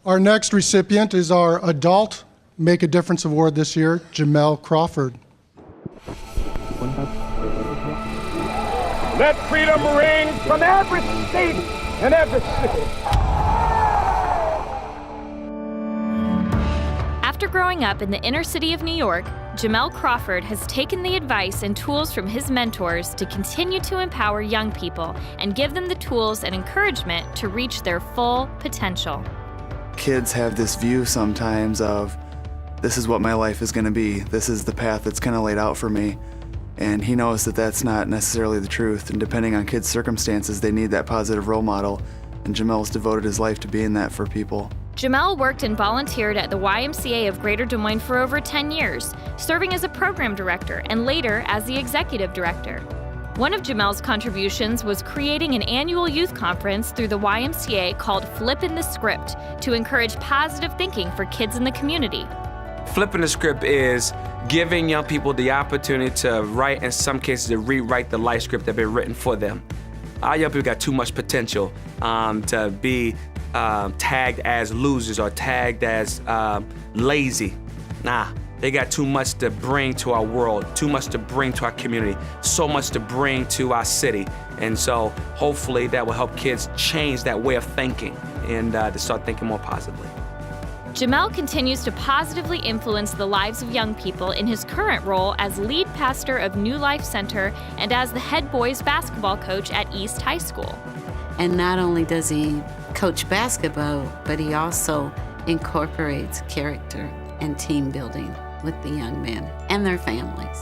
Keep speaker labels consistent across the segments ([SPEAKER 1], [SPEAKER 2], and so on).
[SPEAKER 1] Our next recipient is our Adult Make a Difference Award this year, Jamel Crawford.
[SPEAKER 2] Let freedom ring from every state and every city.
[SPEAKER 3] After growing up in the inner city of New York, Jamel Crawford has taken the advice and tools from his mentors to continue to empower young people and give them the tools and encouragement to reach their full potential.
[SPEAKER 4] Kids have this view sometimes of, this is what my life is going to be, this is the path that's kind of laid out for me. And he knows that that's not necessarily the truth, and depending on kids' circumstances, they need that positive role model, and Jamel's devoted his life to being that for people.
[SPEAKER 3] Jamel worked and volunteered at the YMCA of Greater Des Moines for over 10 years, serving as a program director and later as the executive director. One of Jamel's contributions was creating an annual youth conference through the YMCA called Flippin Tha Scrypt to encourage positive thinking for kids in the community.
[SPEAKER 5] Flippin Tha Scrypt is giving young people the opportunity to write, in some cases to rewrite the life script that's been written for them. Our young people got too much potential to be tagged as losers or tagged as lazy. Nah, they got too much to bring to our world, too much to bring to our community, so much to bring to our city. And so hopefully that will help kids change that way of thinking and to start thinking more positively.
[SPEAKER 3] Jamel continues to positively influence the lives of young people in his current role as lead pastor of New Life Center and as the head boys basketball coach at East High School.
[SPEAKER 6] And not only does he coach basketball, but he also incorporates character and team building with the young men and their families.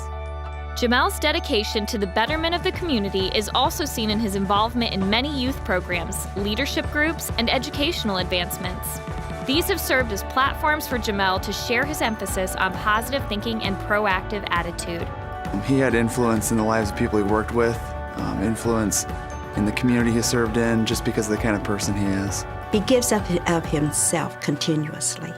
[SPEAKER 3] Jamel's dedication to the betterment of the community is also seen in his involvement in many youth programs, leadership groups, and educational advancements. These have served as platforms for Jamel to share his emphasis on positive thinking and proactive attitude.
[SPEAKER 4] He had influence in the lives of people he worked with, influence in the community he served in, just because of the kind of person he is.
[SPEAKER 7] He gives up of himself continuously.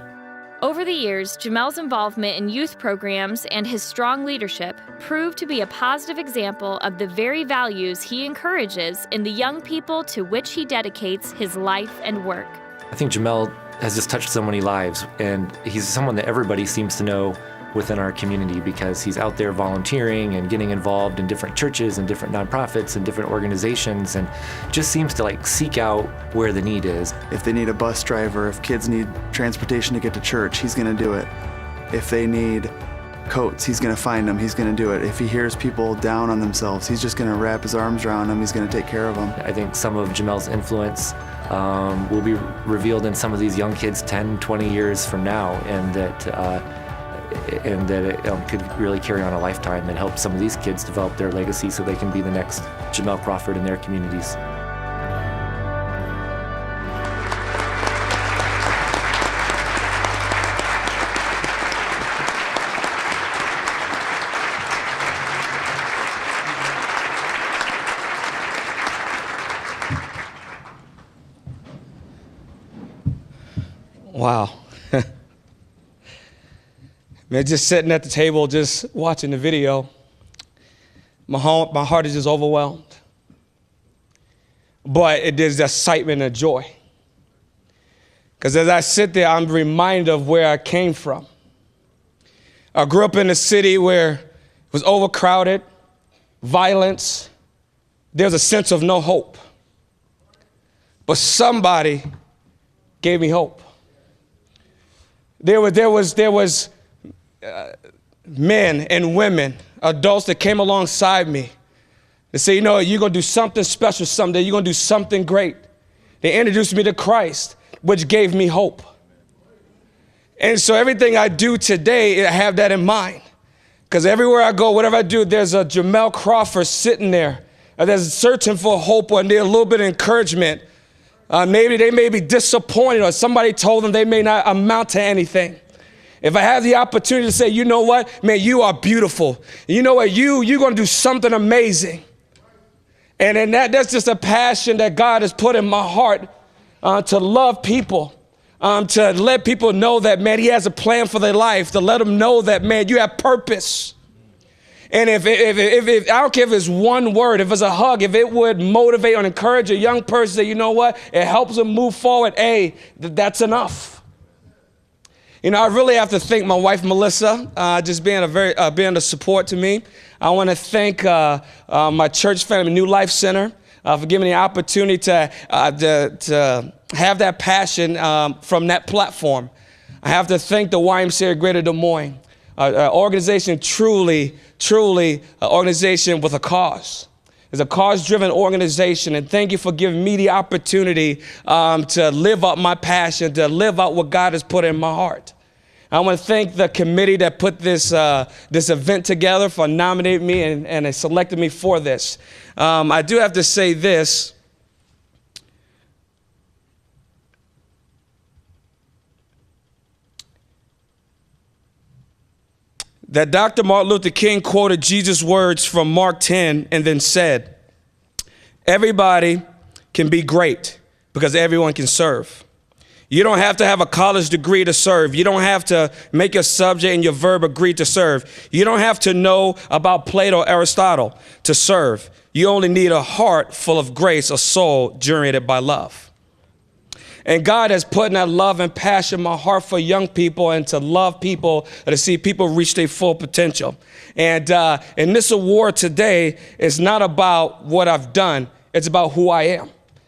[SPEAKER 3] Over the years, Jamel's involvement in youth programs and his strong leadership proved to be a positive example of the very values he encourages in the young people to which he dedicates his life and work.
[SPEAKER 8] I think Jamel has just touched so many lives, and he's someone that everybody seems to know within our community because he's out there volunteering and getting involved in different churches and different nonprofits and different organizations, and just seems to seek out where the need is.
[SPEAKER 4] If they need a bus driver, if kids need transportation to get to church, he's going to do it. If they need coats, he's going to find them, he's going to do it. If he hears people down on themselves, he's just going to wrap his arms around them, he's going to take care of them.
[SPEAKER 8] I think some of Jamel's influence will be revealed in some of these young kids 10, 20 years from now, and that it could really carry on a lifetime and help some of these kids develop their legacy so they can be the next Jamel Crawford in their communities.
[SPEAKER 2] Wow. Man, just sitting at the table, just watching the video, my heart is just overwhelmed. But it is excitement and joy. Because as I sit there, I'm reminded of where I came from. I grew up in a city where it was overcrowded, violence. There's a sense of no hope. But somebody gave me hope. There was men and women, adults that came alongside me. They say, you know, you're going to do something special someday. You're going to do something great. They introduced me to Christ, which gave me hope. And so everything I do today, I have that in mind. Because everywhere I go, whatever I do, there's a Jamel Crawford sitting there. There's searching for hope or a little bit of encouragement. Maybe they may be disappointed or somebody told them they may not amount to anything. If I have the opportunity to say, you know what, man, you are beautiful. You know what, you're going to do something amazing. And then that's just a passion that God has put in my heart to love people, to let people know that, man, he has a plan for their life, to let them know that, man, you have purpose. And if I don't care if it's one word, if it's a hug, if it would motivate or encourage a young person that, you know what, it helps them move forward, that's enough. You know, I really have to thank my wife, Melissa, just being being a support to me. I want to thank my church family, New Life Center, for giving me the opportunity to have that passion from that platform. I have to thank the YMCA of Greater Des Moines, an organization truly an organization with a cause. It's a cause-driven organization, and thank you for giving me the opportunity to live out my passion, to live out what God has put in my heart. I want to thank the committee that put this event together, for nominating me and selected me for this. I do have to say this. That Dr. Martin Luther King quoted Jesus' words from Mark 10 and then said, "Everybody can be great because everyone can serve. You don't have to have a college degree to serve. You don't have to make your subject and your verb agree to serve. You don't have to know about Plato or Aristotle to serve. You only need a heart full of grace, a soul generated by love." And God has put in that love and passion in my heart for young people, and to love people, and to see people reach their full potential. And this award today is not about what I've done. It's about who I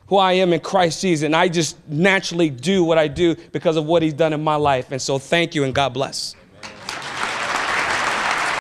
[SPEAKER 2] am in Christ Jesus. And I just naturally do what I do because of what he's done in my life. And so thank you, and God bless.